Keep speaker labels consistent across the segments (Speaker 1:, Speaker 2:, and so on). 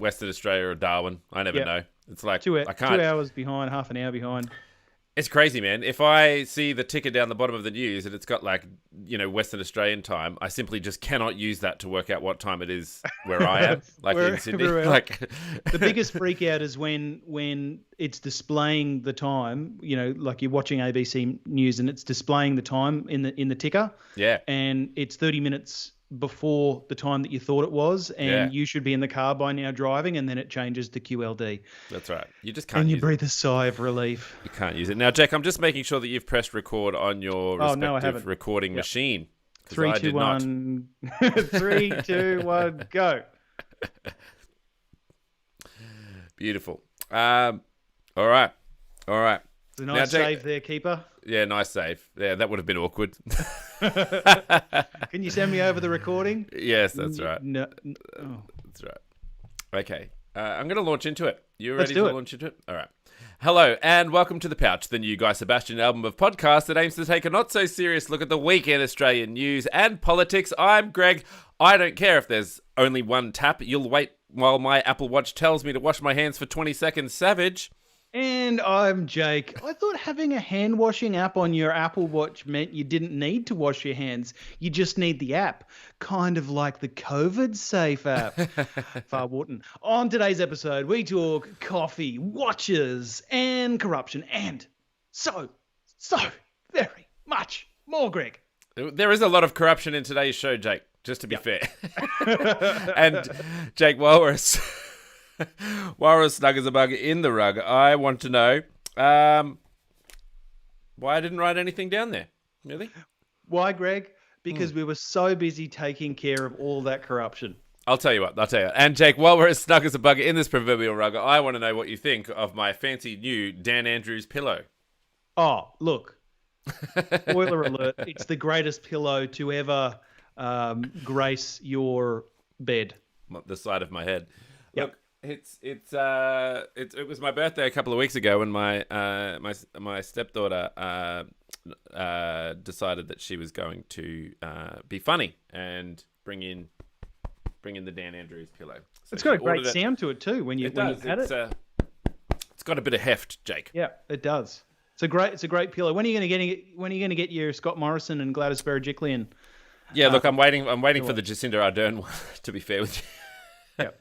Speaker 1: Western Australia or Darwin. I never know. It's like I can't.
Speaker 2: 2 hours behind, half an hour behind.
Speaker 1: It's crazy, man. If I see the ticker down the bottom of the news and it's got like, Western Australian time, I simply just cannot use that to work out what time it is where I am, like in Sydney. Like
Speaker 2: the biggest freak out is when it's displaying the time, like you're watching ABC News and it's displaying the time in the ticker.
Speaker 1: Yeah.
Speaker 2: And it's 30 minutes before the time that you thought it was, and you should be in the car by now driving, and then it changes to QLD.
Speaker 1: That's right. You just can't.
Speaker 2: And you
Speaker 1: use
Speaker 2: breathe a sigh of relief.
Speaker 1: You can't use it now, Jack. I'm just making sure that you've pressed record on your respective recording machine.
Speaker 2: 3, 2, 1. 3, 2, 1, go.
Speaker 1: Beautiful. All right.
Speaker 2: It's a nice save there, keeper.
Speaker 1: Yeah, nice save. Yeah, that would have been awkward.
Speaker 2: Can you send me over the recording?
Speaker 1: Yes, that's right.
Speaker 2: No.
Speaker 1: That's right. Okay. I'm going to launch into it. You ready
Speaker 2: to
Speaker 1: launch into it? All right. Hello, and welcome to The Pouch, the new Guy Sebastian album of podcasts that aims to take a not-so-serious look at the weekend Australian news and politics. I'm Greg. I don't care if there's only one tap. You'll wait while my Apple Watch tells me to wash my hands for 20 seconds, savage.
Speaker 2: And I'm Jake. I thought having a hand washing app on your Apple Watch meant you didn't need to wash your hands. You just need the app. Kind of like the COVID safe app. Farr-wharton. On today's episode, we talk coffee, watches, and corruption. And so very much more, Greg.
Speaker 1: There is a lot of corruption in today's show, Jake, just to be fair. And Jake, while we're snug as a bug in the rug, I want to know why I didn't write anything down there. Really?
Speaker 2: Why, Greg? Because we were so busy taking care of all that corruption.
Speaker 1: I'll tell you. And Jake, while we're as snug as a bug in this proverbial rug, I want to know what you think of my fancy new Dan Andrews pillow.
Speaker 2: Oh, look. Spoiler alert. It's the greatest pillow to ever grace your bed.
Speaker 1: The side of my head.
Speaker 2: Yep.
Speaker 1: Look. It was my birthday a couple of weeks ago when my stepdaughter decided that she was going to be funny and bring in the Dan Andrews pillow. So
Speaker 2: it's got a great sound to it too when you had it.
Speaker 1: It's got a bit of heft, Jake.
Speaker 2: Yeah, it does. It's a great pillow. When are you going to get your Scott Morrison and Gladys Berejiklian?
Speaker 1: Yeah, look, I'm waiting for the Jacinda Ardern one. To be fair with you.
Speaker 2: Yep.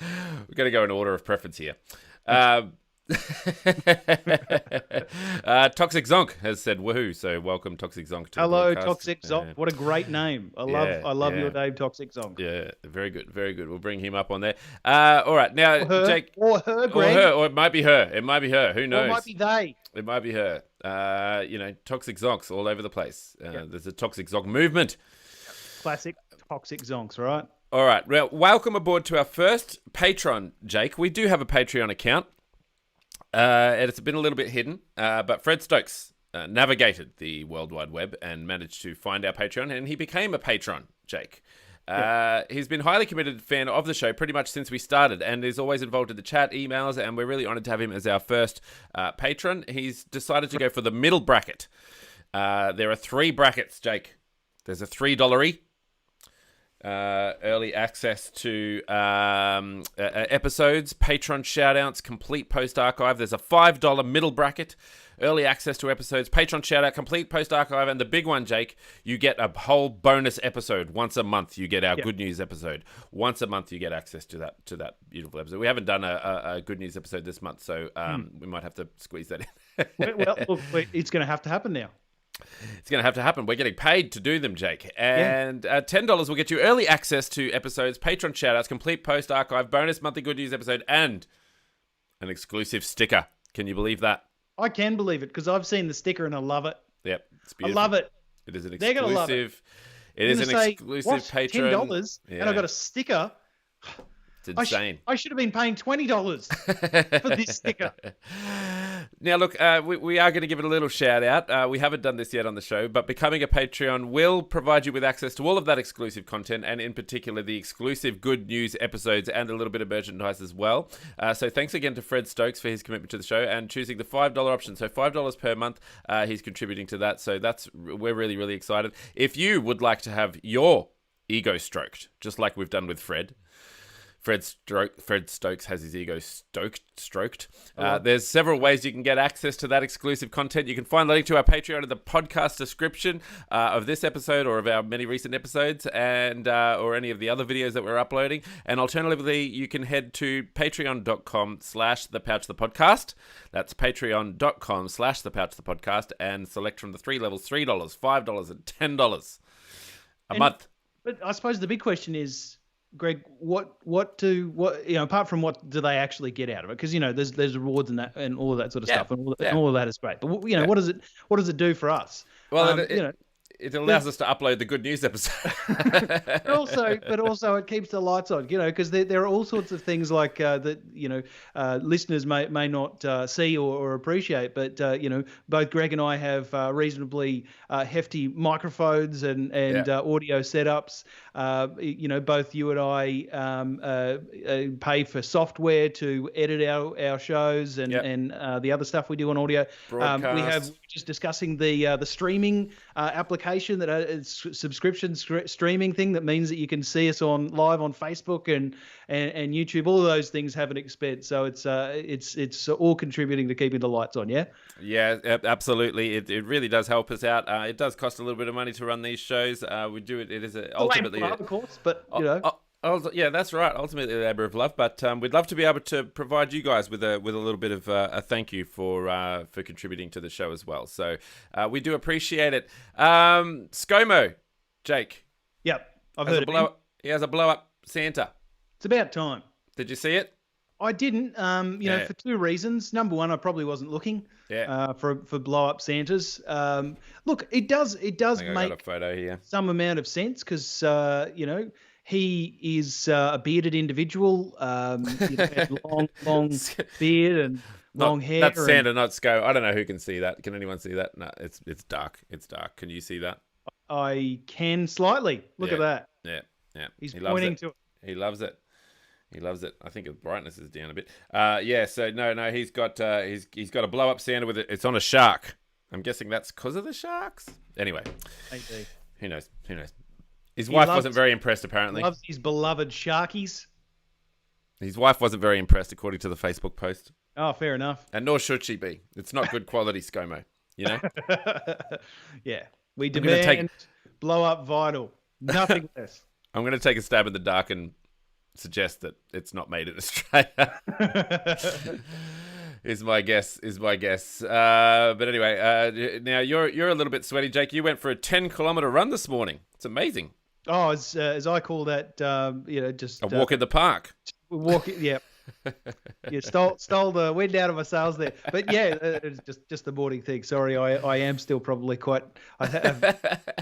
Speaker 1: We're going to go in order of preference here. Toxic Zonk has said woohoo, so welcome Toxic Zonk to
Speaker 2: Hello,
Speaker 1: the podcast.
Speaker 2: Toxic Zonk. What a great name. I love your name, Toxic Zonk.
Speaker 1: Yeah, very good. We'll bring him up on there. All right, now, Jake.
Speaker 2: Or her, Greg.
Speaker 1: Or it might be her. Who knows?
Speaker 2: Or it might be they.
Speaker 1: It might be her. Toxic Zonks all over the place. There's a Toxic Zonk movement.
Speaker 2: Classic Toxic Zonks, right?
Speaker 1: All right. Well, welcome aboard to our first Patreon, Jake. We do have a Patreon account. And it's been a little bit hidden, but Fred Stokes navigated the World Wide Web and managed to find our Patreon, and he became a patron, Jake. He's been a highly committed fan of the show pretty much since we started, and is always involved in the chat, emails, and we're really honoured to have him as our first patron. He's decided to go for the middle bracket. There are 3 brackets, Jake. There's a $3 early access to episodes, Patreon shoutouts, complete post archive. There's a $5 middle bracket, early access to episodes, Patreon shoutout, complete post archive, and the big one, Jake, you get a whole bonus episode once a month. You get our good news episode once a month. You get access to that beautiful episode. We haven't done a good news episode this month, so we might have to squeeze that in.
Speaker 2: Well, look, it's going to have to happen now.
Speaker 1: It's going to have to happen. We're getting paid to do them, Jake. And $10 will get you early access to episodes, Patreon shoutouts, complete post archive, bonus monthly good news episode, and an exclusive sticker. Can you believe that?
Speaker 2: I can believe it because I've seen the sticker and I love it.
Speaker 1: Yep, it's beautiful.
Speaker 2: I love it.
Speaker 1: It is an
Speaker 2: They're gonna love
Speaker 1: exclusive. It is an exclusive Patreon.
Speaker 2: $10 and I got a sticker.
Speaker 1: It's insane.
Speaker 2: I should have been paying $20 for this sticker.
Speaker 1: Now, look, we are going to give it a little shout out. We haven't done this yet on the show, but becoming a Patreon will provide you with access to all of that exclusive content, and in particular, the exclusive good news episodes and a little bit of merchandise as well. So thanks again to Fred Stokes for his commitment to the show and choosing the $5 option. So $5 per month, he's contributing to that. So we're really, really excited. If you would like to have your ego stroked, just like we've done with Fred, Fred Stokes has his ego stroked. There's several ways you can get access to that exclusive content. You can find the link to our Patreon in the podcast description of this episode or of our many recent episodes, and or any of the other videos that we're uploading. And alternatively, you can head to patreon.com/thepouchthepodcast. That's patreon.com/thepouchthepodcast, and select from the 3 levels: $3, $5, and $10 a month.
Speaker 2: But I suppose the big question is, Greg, what apart from what do they actually get out of it? Because there's rewards and that and all of that sort of stuff, and all of that is great. But what does it do for us?
Speaker 1: Well, it allows us to upload the good news episode.
Speaker 2: but also it keeps the lights on, because there are all sorts of things like that, listeners may not see or appreciate. But, both Greg and I have reasonably hefty microphones and audio setups. Both you and I pay for software to edit our shows and the other stuff we do on audio. We have just discussing the streaming application that is subscription streaming thing that means that you can see us live on Facebook and YouTube. All of those things have an expense, so it's all contributing to keeping the lights on. Yeah,
Speaker 1: absolutely. It really does help us out. It does cost a little bit of money to run these shows. We do it. It is ultimately,
Speaker 2: of course, but
Speaker 1: that's right. Ultimately, a labor of love, but we'd love to be able to provide you guys with a little bit of a thank you for contributing to the show as well. So we do appreciate it. Scomo, Jake.
Speaker 2: Yep, I've heard of him.
Speaker 1: He has a blow up Santa.
Speaker 2: It's about time.
Speaker 1: Did you see it?
Speaker 2: I didn't. For two reasons. Number one, I probably wasn't looking. For blow up Santas. Look, it does make
Speaker 1: got a photo here.
Speaker 2: Some amount of sense because he is a bearded individual, long beard and long hair.
Speaker 1: That's Santa, not Sco. I don't know who can see that. Can anyone see that? No, it's dark. It's dark. Can you see that?
Speaker 2: I can slightly. Look at that.
Speaker 1: Yeah.
Speaker 2: He's pointing to it.
Speaker 1: He loves it. I think the brightness is down a bit. So no, he's got a blow up Santa with it. It's on a shark. I'm guessing that's because of the sharks. Anyway,
Speaker 2: maybe.
Speaker 1: Who knows? His wife wasn't very impressed, apparently.
Speaker 2: Loves his beloved sharkies.
Speaker 1: His wife wasn't very impressed, according to the Facebook post.
Speaker 2: Oh, fair enough.
Speaker 1: And nor should she be. It's not good quality Scomo,
Speaker 2: Yeah. We demand blow up vinyl. Nothing less.
Speaker 1: I'm going to take a stab in the dark and suggest that it's not made in Australia. Is my guess. But anyway, now you're a little bit sweaty, Jake. You went for a 10-kilometer run this morning. It's amazing.
Speaker 2: Oh, as I call that, just
Speaker 1: a walk in the park.
Speaker 2: Yeah. You stole the wind out of my sails there. But yeah, it's just the morning thing. Sorry, I am still probably I have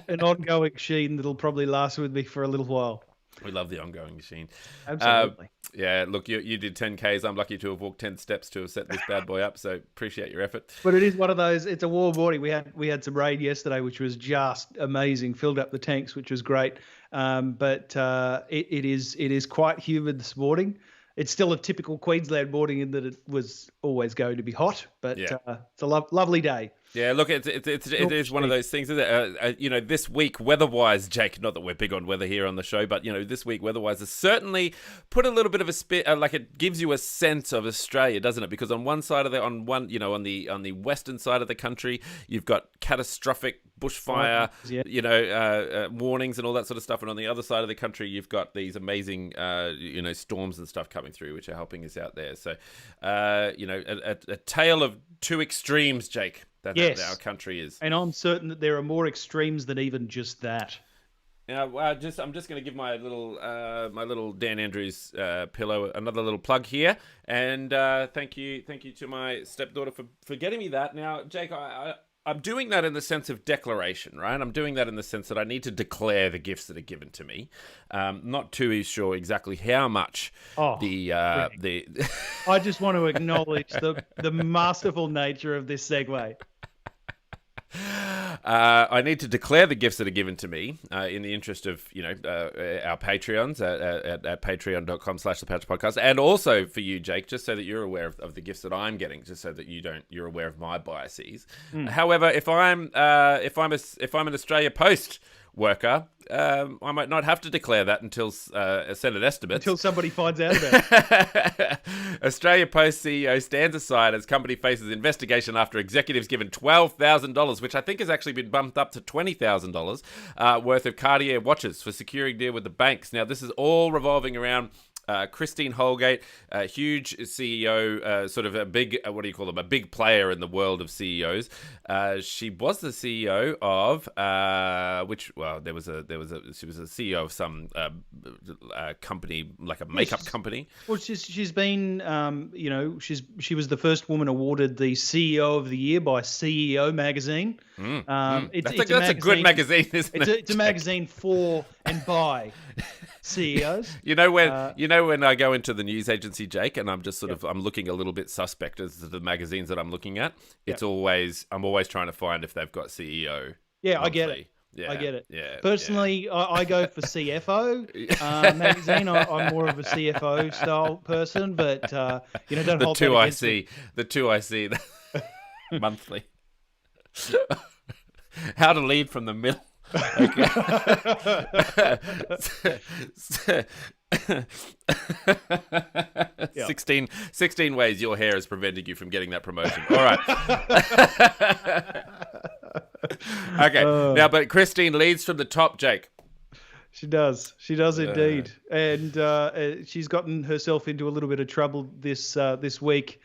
Speaker 2: an ongoing sheen that'll probably last with me for a little while.
Speaker 1: We love the ongoing machine.
Speaker 2: Absolutely.
Speaker 1: Look, you did 10Ks. I'm lucky to have walked 10 steps to have set this bad boy up, so appreciate your effort.
Speaker 2: But it is one of those, it's a warm morning. We had some rain yesterday, which was just amazing. Filled up the tanks, which was great. But it is quite humid this morning. It's still a typical Queensland morning in that it was always going to be hot, but it's a lovely day.
Speaker 1: Yeah, look, it is one of those things, isn't it? This week, weather-wise, Jake, not that we're big on weather here on the show, but, this week, weather-wise, has certainly put a little bit of a spin, it gives you a sense of Australia, doesn't it? Because on one side of on the western side of the country, you've got catastrophic bushfire, warnings and all that sort of stuff. And on the other side of the country, you've got these amazing, storms and stuff coming through, which are helping us out there. So, a tale of two extremes, Jake. That our country is,
Speaker 2: and I'm certain that there are more extremes than even just that.
Speaker 1: Now, I'm just going to give my little Dan Andrews pillow another little plug here, and thank you to my stepdaughter for getting me that. Now, Jake, I'm doing that in the sense of declaration, right? I'm doing that in the sense that I need to declare the gifts that are given to me. Not too sure exactly how much the.
Speaker 2: I just want to acknowledge the masterful nature of this segue.
Speaker 1: I need to declare the gifts that are given to me in the interest of our Patreons at patreon.com/thepouchthepodcast, and also for you, Jake, just so that you're aware of the gifts that I'm getting, just so that you're aware of my biases. However, if I'm an Australia Post worker, I might not have to declare that until Senate estimates.
Speaker 2: Until somebody finds out about it.
Speaker 1: Australia Post CEO stands aside as company faces investigation after executives given $12,000, which I think has actually been bumped up to $20,000 worth of Cartier watches for securing deal with the banks. Now, this is all revolving around Christine Holgate, a huge CEO, sort of a big, what do you call them? A big player in the world of CEOs. She was the CEO of she was a CEO of some company, like a makeup company.
Speaker 2: Well, she's been, she was the first woman awarded the CEO of the Year by CEO magazine.
Speaker 1: That's a good magazine, isn't it?
Speaker 2: It's a magazine for and by CEOs.
Speaker 1: You know when I go into the news agency, Jake, and I'm just I'm looking a little bit suspect as to the magazines that I'm looking at. I'm always trying to find if they've got CEO.
Speaker 2: Yeah,
Speaker 1: monthly.
Speaker 2: I get it.
Speaker 1: Yeah,
Speaker 2: I get it.
Speaker 1: Yeah.
Speaker 2: Personally, I go for CFO magazine. I'm more of a CFO style person, but don't hold that against me.
Speaker 1: The two I see monthly. How to lead from the middle. Okay. 16 ways your hair is preventing you from getting that promotion. All right. Okay. Now, but Christine leads from the top, Jake.
Speaker 2: She does indeed. And she's gotten herself into a little bit of trouble this week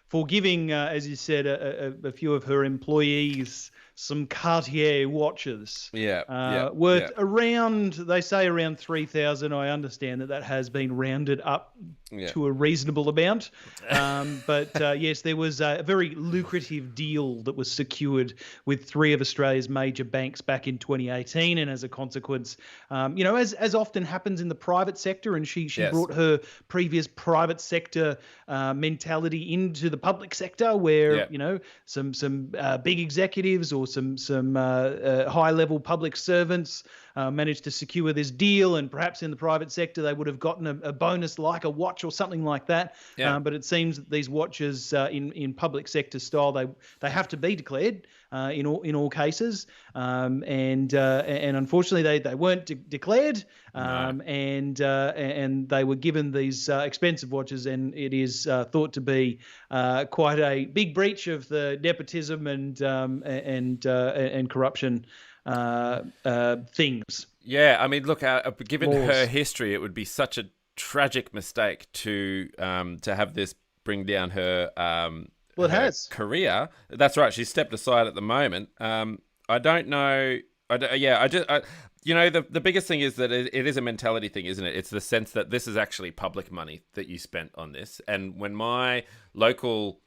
Speaker 2: for giving, as you said, a few of her employees some Cartier watches. Worth around, they say around 3,000. I understand that has been rounded up to a reasonable amount. But yes, there was a very lucrative deal that was secured with three of Australia's major banks back in 2018. And as a consequence, as often happens in the private sector, and she brought her previous private sector mentality into the public sector where, some big executives or some high-level public servants managed to secure this deal, and perhaps in the private sector they would have gotten a bonus like a watch or something like that. But it seems that these watches in public sector style, they have to be declared in all cases, and unfortunately they weren't declared, and they were given these expensive watches, and it is thought to be quite a big breach of the nepotism and corruption things.
Speaker 1: Yeah, I mean, look, given
Speaker 2: Laws.
Speaker 1: her history, it would be such a tragic mistake to have this bring down her career. That's right. She's stepped aside at the moment. I don't know. The biggest thing is that it is a mentality thing, isn't it? It's the sense that this is actually public money that you spent on this. And when my local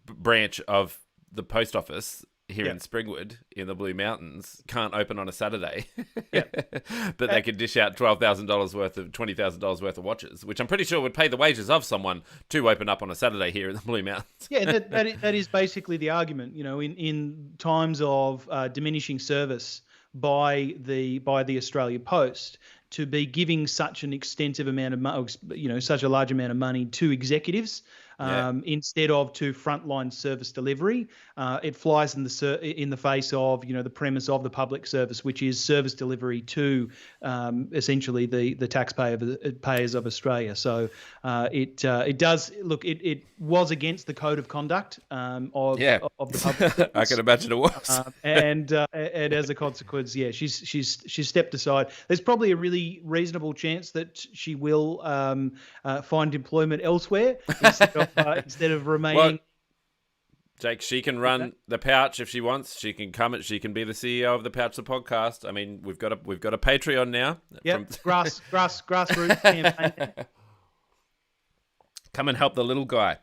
Speaker 1: branch of the post office here in Springwood in the Blue Mountains can't open on a Saturday, but they could dish out $12,000 worth of $20,000 worth of watches, which I'm pretty sure would pay the wages of someone to open up on a Saturday here in the Blue Mountains.
Speaker 2: That is basically the argument. In times of diminishing service by the Australia Post, to be giving such an extensive amount of such a large amount of money to executives instead of to frontline service delivery, it flies in the face of the premise of the public service, which is service delivery to essentially the taxpayers of Australia. So it does look. It was against the code of conduct of the public.
Speaker 1: I can imagine it was.
Speaker 2: And as a consequence, she's stepped aside. There's probably a really reasonable chance that she will find employment elsewhere instead of remaining.
Speaker 1: Well, Jake, she can run the Pouch if she wants. She can she can be the CEO of the Pouch the podcast. I mean, we've got a Patreon now. Grassroots campaign. Come and help the little guy.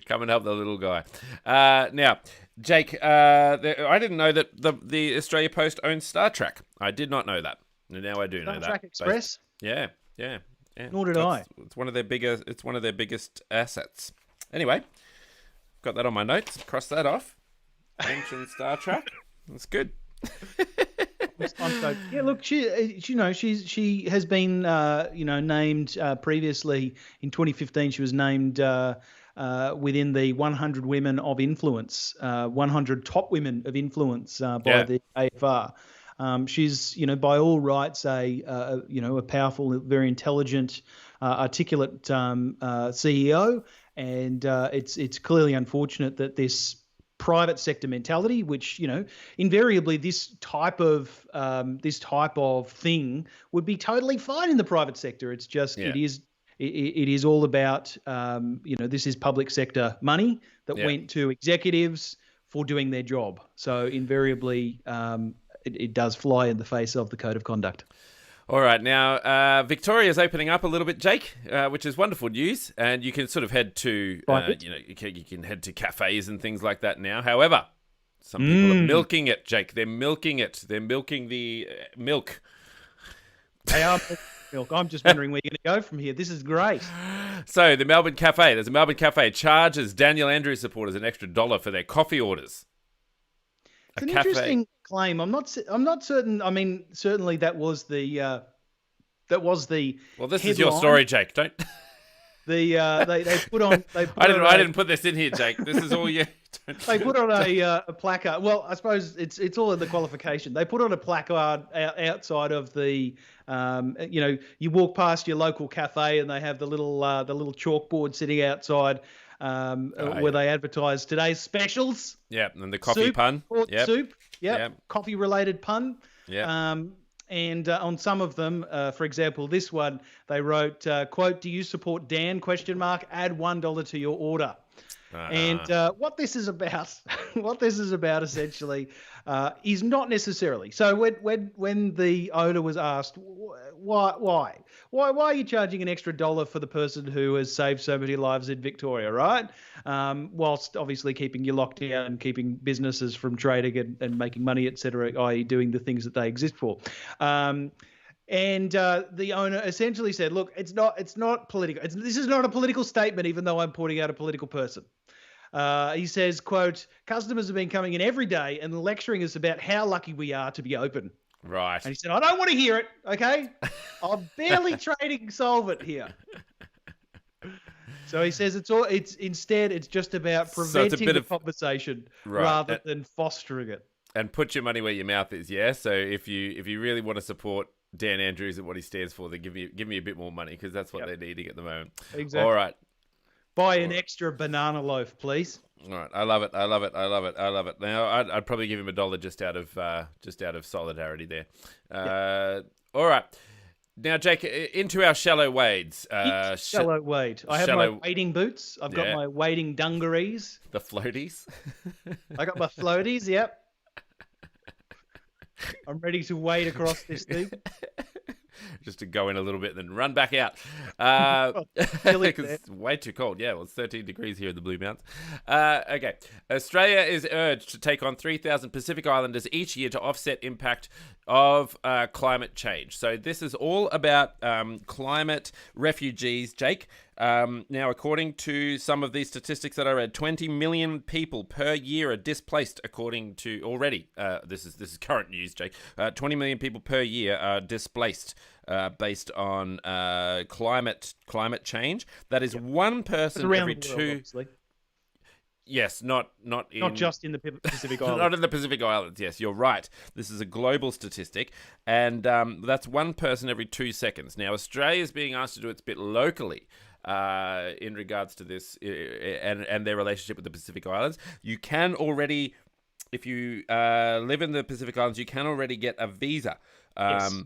Speaker 1: Come and help the little guy. Now, Jake, I didn't know that the Australia Post owns Star Trek. I did not know that. Now I do know that.
Speaker 2: Star Trek Express?
Speaker 1: Yeah.
Speaker 2: Nor did I.
Speaker 1: It's one of their biggest assets. Anyway, got that on my notes. Cross that off. Mention Star Trek. That's good.
Speaker 2: Yeah, look, she has been named previously in 2015. She was named within the 100 women of influence, 100 top women of influence by the AFR. She's, by all rights, a powerful, very intelligent, articulate CEO, and it's clearly unfortunate that this private sector mentality, which invariably this type of thing would be totally fine in the private sector. It's just it is all about this is public sector money that went to executives for doing their job. So invariably it does fly in the face of the code of conduct.
Speaker 1: All right, now Victoria's opening up a little bit, Jake, which is wonderful news, and you can sort of head to, you can head to cafes and things like that now. However, some people are milking it, Jake. They're milking it. They're milking the milk.
Speaker 2: They are milk. I'm just wondering where you're going to go from here. This is great.
Speaker 1: So there's a Melbourne Cafe charges Daniel Andrews supporters an extra $1 for their coffee orders.
Speaker 2: It's an interesting claim. I'm not certain. I mean, certainly that was the Well, this
Speaker 1: is your story, Jake. Don't.
Speaker 2: They put on.
Speaker 1: I didn't put this in here, Jake. This is all you.
Speaker 2: They put on a placard. Well, I suppose it's all in the qualification. They put on a placard outside of the. You walk past your local cafe and they have the little chalkboard sitting outside. Where they advertise today's specials.
Speaker 1: Yeah, and the coffee pun.
Speaker 2: Soup. Yeah, coffee-related pun.
Speaker 1: Yeah.
Speaker 2: And on some of them, for example, this one, they wrote, quote, "Do you support Dan? ? Add $1 to your order." And what this is about, essentially, is not necessarily. So when the owner was asked, why are you charging an extra $1 for the person who has saved so many lives in Victoria, right? Whilst obviously keeping you locked down and keeping businesses from trading and making money, etc., i.e. doing the things that they exist for. And the owner essentially said, look, it's not political. This is not a political statement, even though I'm pointing out a political person. He says, quote, "Customers have been coming in every day and lecturing us about how lucky we are to be open."
Speaker 1: Right.
Speaker 2: And he said, "I don't want to hear it, okay? I'm barely trading solvent here." So he says it's just about preventing the conversation rather than fostering it.
Speaker 1: And put your money where your mouth is, yeah? So if you really want to support Dan Andrews and what he stands for, then give me a bit more money, because that's what they're needing at the moment.
Speaker 2: Exactly.
Speaker 1: All right.
Speaker 2: Buy an extra banana loaf, please.
Speaker 1: All right. I love it. Now, I'd probably give him $1 just out of solidarity there. All right. Now, Jake, into our shallow wades.
Speaker 2: Shallow wade. I have my wading boots. I've got my wading dungarees.
Speaker 1: The floaties.
Speaker 2: I got my floaties. Yep. I'm ready to wade across this thing.
Speaker 1: Just to go in a little bit and then run back out. Because it's way too cold. Yeah, well, it's 13 degrees here in the Blue Mountains. Okay. Australia is urged to take on 3,000 Pacific Islanders each year to offset impact of climate change. So this is all about climate refugees, Jake. Now, according to some of these statistics that I read, 20 million people per year are displaced, according to already. This is current news, Jake. 20 million people per year are displaced based on climate change. That is one person every two.
Speaker 2: Obviously.
Speaker 1: Yes, not
Speaker 2: just in the Pacific Islands.
Speaker 1: Not in the Pacific Islands. Yes, you're right. This is a global statistic, and that's one person every 2 seconds. Now, Australia is being asked to do its bit locally in regards to this and their relationship with the Pacific Islands. You can already, if you live in the Pacific Islands, you can already get a visa.
Speaker 2: Yes.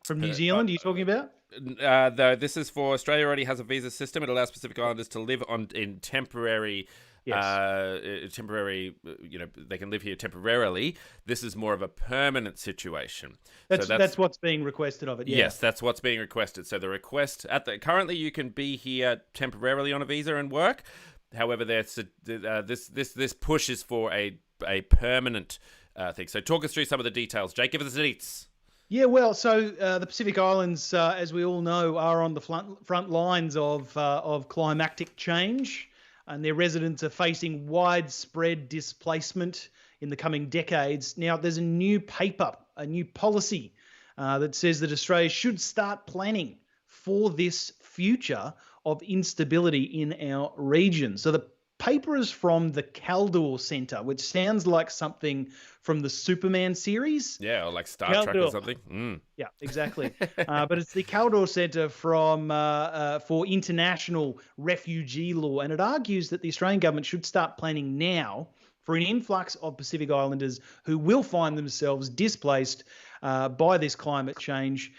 Speaker 2: From New Zealand, are you talking about?
Speaker 1: Though this is for Australia, already has a visa system. It allows Pacific Islanders to live in temporary. Yes. They can live here temporarily. This is more of a permanent situation.
Speaker 2: That's what's being requested of it. Yeah.
Speaker 1: Yes, that's what's being requested. So the request currently you can be here temporarily on a visa and work. However, this push is for a permanent thing. So talk us through some of the details, Jake. Give us the deets.
Speaker 2: Yeah, well, so the Pacific Islands, as we all know, are on the front lines of climatic change. And their residents are facing widespread displacement in the coming decades. Now, there's a new policy that says that Australia should start planning for this future of instability in our region. So the paper is from the Caldor Center, which sounds like something from the Superman series.
Speaker 1: Yeah, or like Star Trek or something.
Speaker 2: Yeah, exactly. But it's the Caldor Center for International Refugee Law, and it argues that the Australian government should start planning now for an influx of Pacific Islanders who will find themselves displaced by this climate change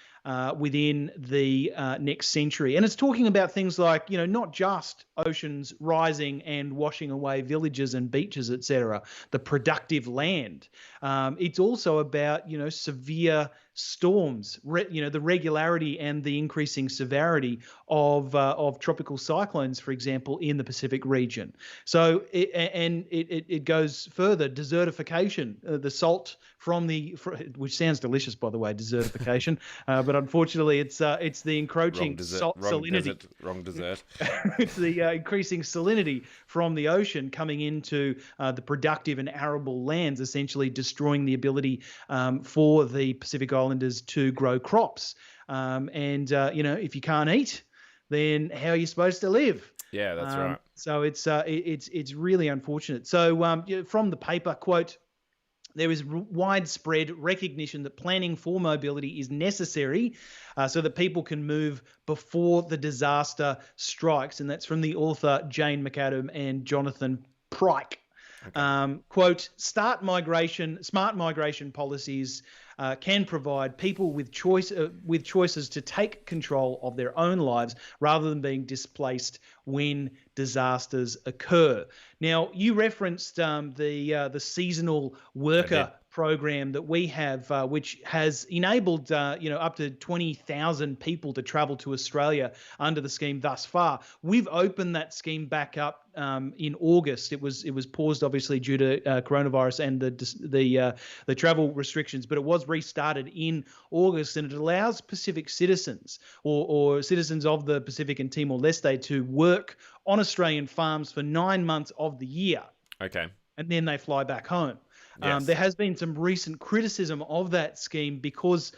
Speaker 2: within the next century. And it's talking about things like, not just oceans rising and washing away villages and beaches, etc., the productive land. It's also about, severe storms, the regularity and the increasing severity of tropical cyclones, for example, in the Pacific region. So, it goes further, desertification, the salt which sounds delicious, by the way, desertification, but unfortunately it's the encroaching salinity.
Speaker 1: Wrong dessert.
Speaker 2: It's the increasing salinity from the ocean coming into the productive and arable lands, essentially destroying the ability for the Pacific Islanders to grow crops. If you can't eat, then how are you supposed to live?
Speaker 1: Yeah, that's right.
Speaker 2: So it's really unfortunate. So from the paper, quote, there is widespread recognition that planning for mobility is necessary so that people can move before the disaster strikes. And that's from the author Jane McAdam and Jonathan Pryke. Okay. Quote, smart migration policies can provide people with choices to take control of their own lives rather than being displaced when disasters occur. Now, you referenced the seasonal worker program that we have, which has enabled up to 20,000 people to travel to Australia under the scheme thus far. We've opened that scheme back up in August. It was paused obviously due to coronavirus and the travel restrictions, but it was restarted in August, and it allows Pacific citizens or citizens of the Pacific and Timor-Leste to work on Australian farms for 9 months of the year.
Speaker 1: Okay.
Speaker 2: And then they fly back home.
Speaker 1: Yes.
Speaker 2: There has been some recent criticism of that scheme because,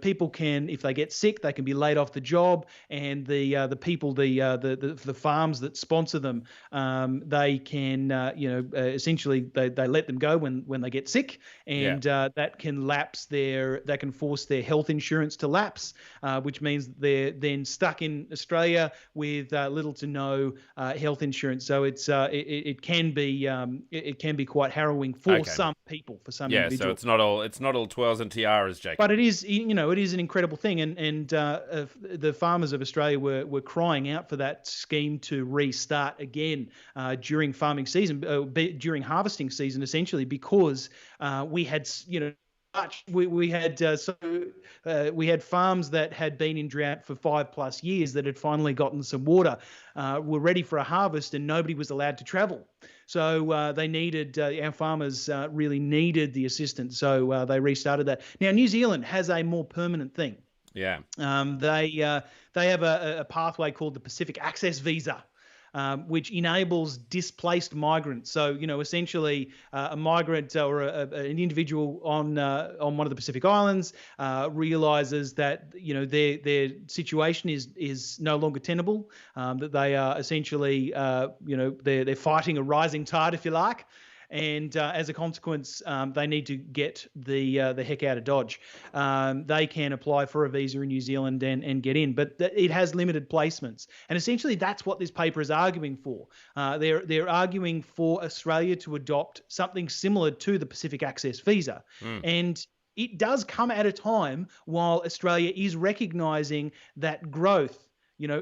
Speaker 2: people can, if they get sick, they can be laid off the job, and the people, the farms that sponsor them, they can, essentially they let them go when they get sick, and that can force their health insurance to lapse, which means they're then stuck in Australia with little to no health insurance. So it can be quite harrowing for some people, for some individuals.
Speaker 1: So it's not all twirls and tiaras, Jake.
Speaker 2: But it is an incredible thing, and the farmers of Australia were crying out for that scheme to restart again during farming season, during harvesting season, essentially, because we had we had farms that had been in drought for 5+ years that had finally gotten some water, were ready for a harvest, and nobody was allowed to travel. So they needed, our farmers really needed the assistance. So they restarted that. Now, New Zealand has a more permanent thing.
Speaker 1: Yeah.
Speaker 2: They have a pathway called the Pacific Access Visa, which enables displaced migrants. So, essentially a migrant or an individual on one of the Pacific Islands realizes that, their situation is no longer tenable, that they are essentially, they're fighting a rising tide, if you like. And as a consequence, they need to get the heck out of Dodge. They can apply for a visa in New Zealand and get in, but it has limited placements. And essentially, that's what this paper is arguing for. They're arguing for Australia to adopt something similar to the Pacific Access Visa. And it does come at a time while Australia is recognising that growth,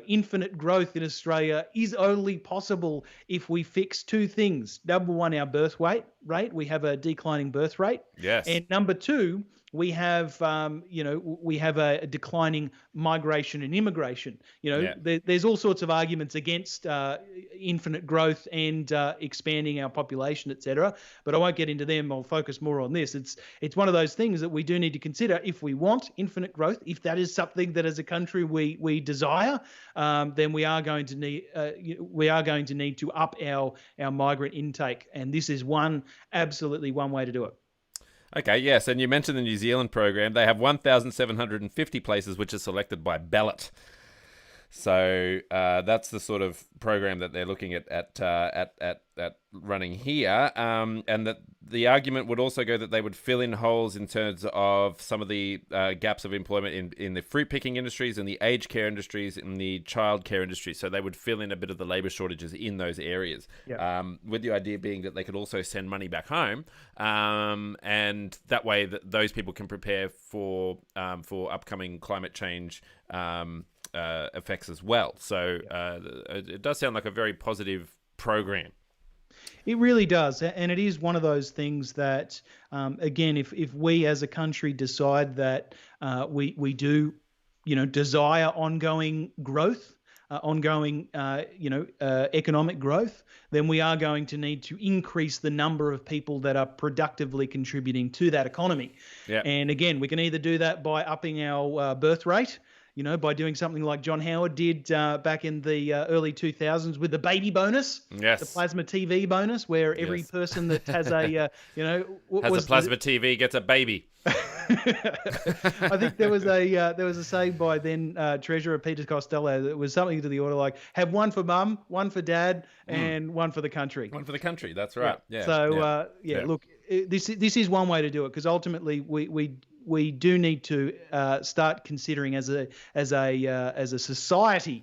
Speaker 2: infinite growth in Australia is only possible if we fix two things. Number one, our birth rate. We have a declining birth rate.
Speaker 1: Yes.
Speaker 2: And number two, we have a declining migration and immigration. There's all sorts of arguments against infinite growth and expanding our population, etc. But I won't get into them. I'll focus more on this. It's one of those things that we do need to consider if we want infinite growth. If that is something that as a country we desire, then we are going to need to up our migrant intake, and this is absolutely one way to do it.
Speaker 1: Okay, yes, and you mentioned the New Zealand program. They have 1,750 places which are selected by ballot. So that's the sort of program that they're looking at running here, and that the argument would also go that they would fill in holes in terms of some of the gaps of employment in the fruit picking industries and the aged care industries and the child care industry. So they would fill in a bit of the labour shortages in those areas. With the idea being that they could also send money back home, and that way that those people can prepare for upcoming climate change effects as well. So it does sound like a very positive program.
Speaker 2: It really does, and it is one of those things that, again, if we as a country decide that we do, desire ongoing growth, economic growth, then we are going to need to increase the number of people that are productively contributing to that economy. And again, we can either do that by upping our birth rate, by doing something like John Howard did back in the early 2000s with the baby bonus, the plasma TV bonus, where every person that has a,
Speaker 1: has a plasma TV gets a baby.
Speaker 2: I think there was a saying by then Treasurer Peter Costello that was something to the order like, have one for mum, one for dad, and one for the country.
Speaker 1: One for the country, that's right.
Speaker 2: Look, this is one way to do it, because ultimately we do need to start considering as a society,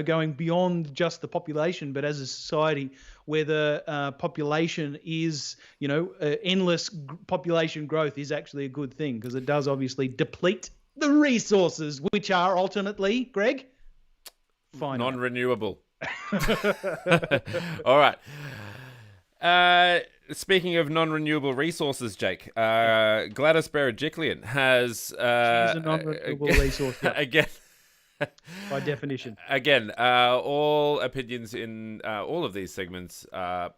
Speaker 2: going beyond just the population, but as a society where the population is, endless population growth is actually a good thing, because it does obviously deplete the resources, which are ultimately, Greg, finite.
Speaker 1: Non-renewable. All right. Speaking of non-renewable resources, Jake, Gladys Berejiklian has...
Speaker 2: She's a non-renewable resource.
Speaker 1: Again...
Speaker 2: by definition.
Speaker 1: Again, all opinions in all of these segments are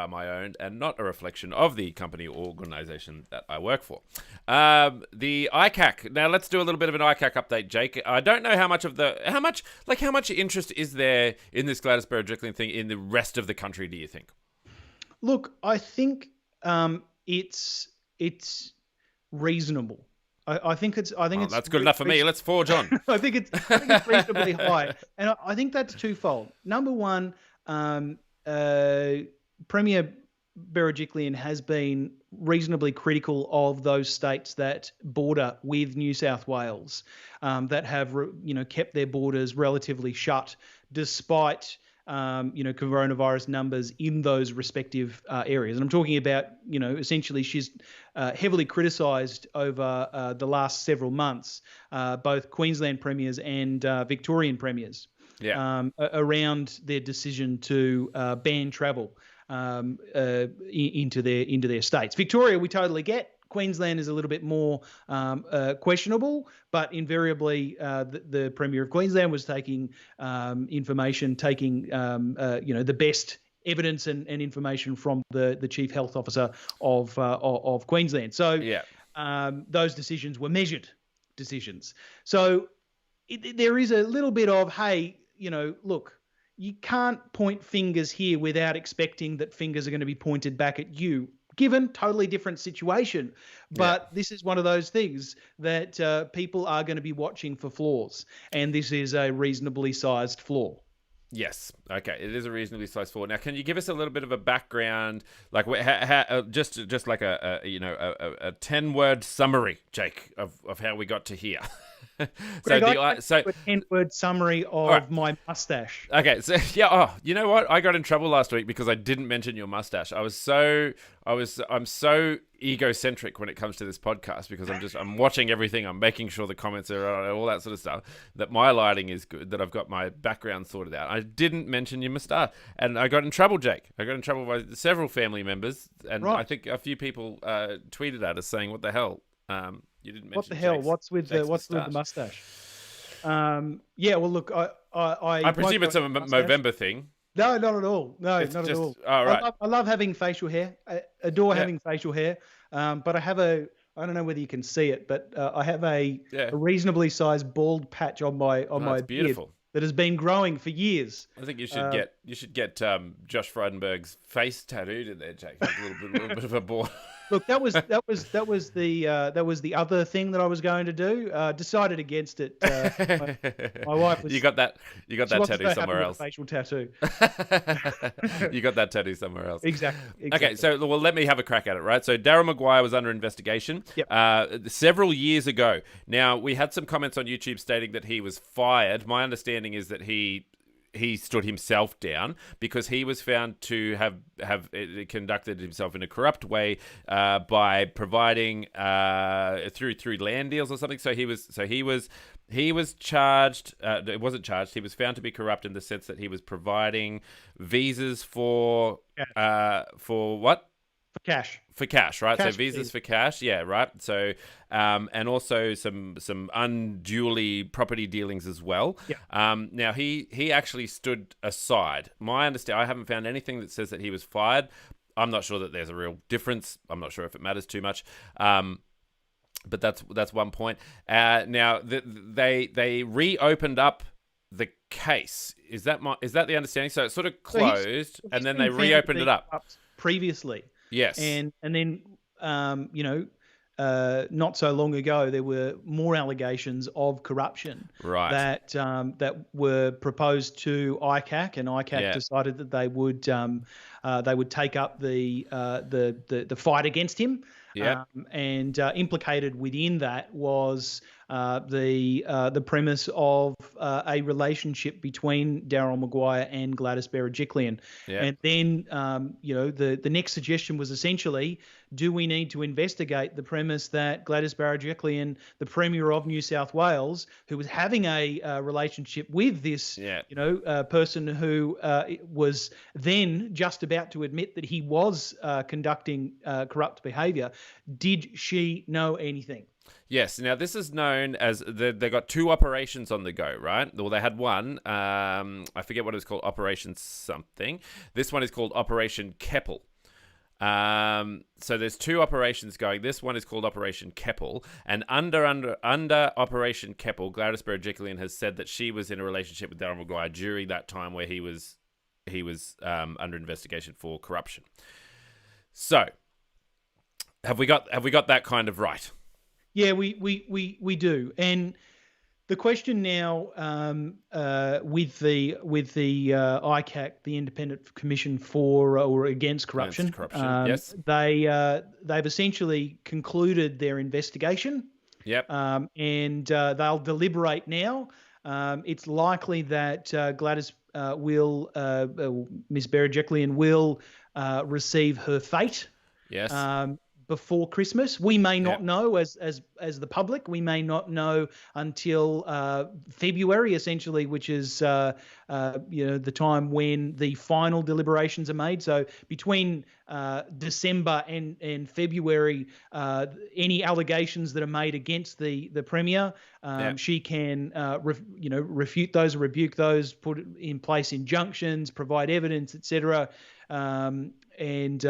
Speaker 1: my own and not a reflection of the company or organisation that I work for. The ICAC. Now, let's do a little bit of an ICAC update, Jake. I don't know how much interest is there in this Gladys Berejiklian thing in the rest of the country, do you think?
Speaker 2: Look, I think it's reasonable. I think it's
Speaker 1: that's good enough for me. Let's forge on.
Speaker 2: I think it's reasonably high, and I think that's twofold. Number one, Premier Berejiklian has been reasonably critical of those states that border with New South Wales, that have kept their borders relatively shut despite coronavirus numbers in those respective areas. And I'm talking about, essentially she's heavily criticised over the last several months, both Queensland premiers and Victorian premiers, around their decision to ban travel into their states. Victoria, we totally get. Queensland is a little bit more questionable, but invariably the Premier of Queensland was taking information, the best evidence and information from the Chief Health Officer of Queensland. So those decisions were measured decisions. So there is a little bit of, hey, look, you can't point fingers here without expecting that fingers are going to be pointed back at you, given totally different situation. But this is one of those things that people are going to be watching for flaws. And this is a reasonably sized flaw.
Speaker 1: Yes. Okay. It is a reasonably sized flaw. Now, can you give us a little bit of a background, like just like a 10-word summary, Jake, of how we got to here?
Speaker 2: Greg, a 10-word summry of my mustache.
Speaker 1: Okay, so you know what? I got in trouble last week because I didn't mention your mustache. I'm so egocentric when it comes to this podcast because I'm watching everything. I'm making sure the comments are all that sort of stuff. That my lighting is good. That I've got my background sorted out. I didn't mention your mustache, and I got in trouble, Jake. I got in trouble by several family members, and I think a few people tweeted at us saying, "What the hell?" You didn't mention
Speaker 2: what the hell?
Speaker 1: Jake's,
Speaker 2: what's with the mustache? Well, look, I
Speaker 1: presume it's a Movember thing.
Speaker 2: No, not at all. No, not at all.
Speaker 1: Oh, right.
Speaker 2: I love having facial hair. I adore having facial hair. But I have I don't know whether you can see it, but I have a reasonably sized bald patch on my
Speaker 1: beautiful.
Speaker 2: beard that has been growing for years.
Speaker 1: I think you should get Josh Frydenberg's face tattooed in there, Jake. Like a little bit of a bald.
Speaker 2: Look, that was the other thing that I was going to do. Decided against it. My wife was.
Speaker 1: You got that
Speaker 2: She wasn't
Speaker 1: tattoo
Speaker 2: so
Speaker 1: somewhere
Speaker 2: happy
Speaker 1: else.
Speaker 2: with the facial tattoo.
Speaker 1: You got that tattoo somewhere else.
Speaker 2: Exactly.
Speaker 1: Okay, so well, let me have a crack at it, right? So Daryl Maguire was under investigation several years ago. Now, we had some comments on YouTube stating that he was fired. My understanding is that he stood himself down because he was found to have conducted himself in a corrupt way by providing through land deals or something. So he was charged. It wasn't charged. He was found to be corrupt in the sense that he was providing visas for what? For cash, right? So visas for cash, yeah, right. So, and also some unduly property dealings as well.
Speaker 2: Yeah.
Speaker 1: Now he actually stood aside. My understanding, I haven't found anything that says that he was fired. I'm not sure that there's a real difference. I'm not sure if it matters too much. But that's one point. Now they reopened up the case. Is that the understanding? So it sort of closed, and then they reopened it up
Speaker 2: previously.
Speaker 1: Yes.
Speaker 2: And then, not so long ago, there were more allegations of corruption that were proposed to ICAC, and ICAC decided that they would take up the fight against him.
Speaker 1: Yeah.
Speaker 2: And implicated within that was the premise of a relationship between Daryl Maguire and Gladys Berejiklian.
Speaker 1: Yeah.
Speaker 2: And then, the next suggestion was essentially, do we need to investigate the premise that Gladys Berejiklian, the Premier of New South Wales, who was having a relationship with this, person who was then just about to admit that he was conducting corrupt behaviour, did she know anything?
Speaker 1: Yes. Now, this is known as they got two operations on the go, right? Well, they had one. I forget what it was called, Operation something. This one is called Operation Keppel. So there's two operations going. This one is called Operation Keppel, and under Operation Keppel, Gladys Berejiklian has said that she was in a relationship with Daryl Maguire during that time where he was under investigation for corruption. So, have we got that kind of right?
Speaker 2: Yeah, we do. And the question now with the ICAC, the Independent Commission for or Against Corruption,
Speaker 1: yes,
Speaker 2: they've essentially concluded their investigation.
Speaker 1: Yep.
Speaker 2: And they'll deliberate now. It's likely that Gladys Ms. Berejiklian will receive her fate.
Speaker 1: Yes.
Speaker 2: Before Christmas. We may not know as the public. We may not know until February, essentially, which is the time when the final deliberations are made. So between December and February, any allegations that are made against the Premier, she can refute those or rebuke those, put in place injunctions, provide evidence, etc. And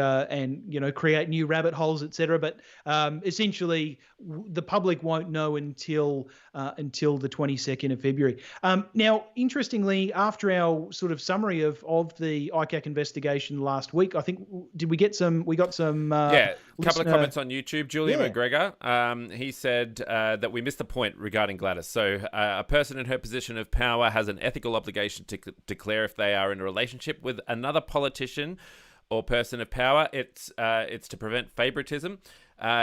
Speaker 2: create new rabbit holes, etc. But essentially, the public won't know until the 22nd of February. Now, interestingly, after our sort of summary of the ICAC investigation last week, I think we got some a couple
Speaker 1: of comments on YouTube. Julia McGregor, he said that we missed the point regarding Gladys. So a person in her position of power has an ethical obligation to declare if they are in a relationship with another politician or person of power. It's to prevent favoritism.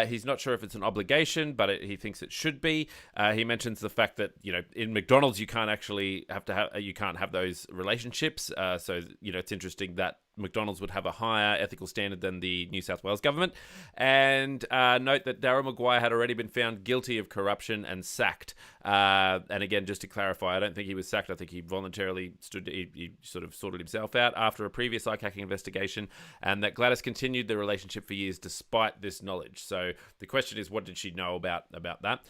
Speaker 1: He's not sure if it's an obligation, but he thinks it should be. He mentions the fact that in McDonald's you can't have those relationships. So it's interesting that McDonald's would have a higher ethical standard than the New South Wales government. And note that Daryl Maguire had already been found guilty of corruption and sacked. And again, just to clarify, I don't think he was sacked. I think he voluntarily he sort of sorted himself out after a previous ICAC investigation, and that Gladys continued the relationship for years despite this knowledge. So the question is, what did she know about that?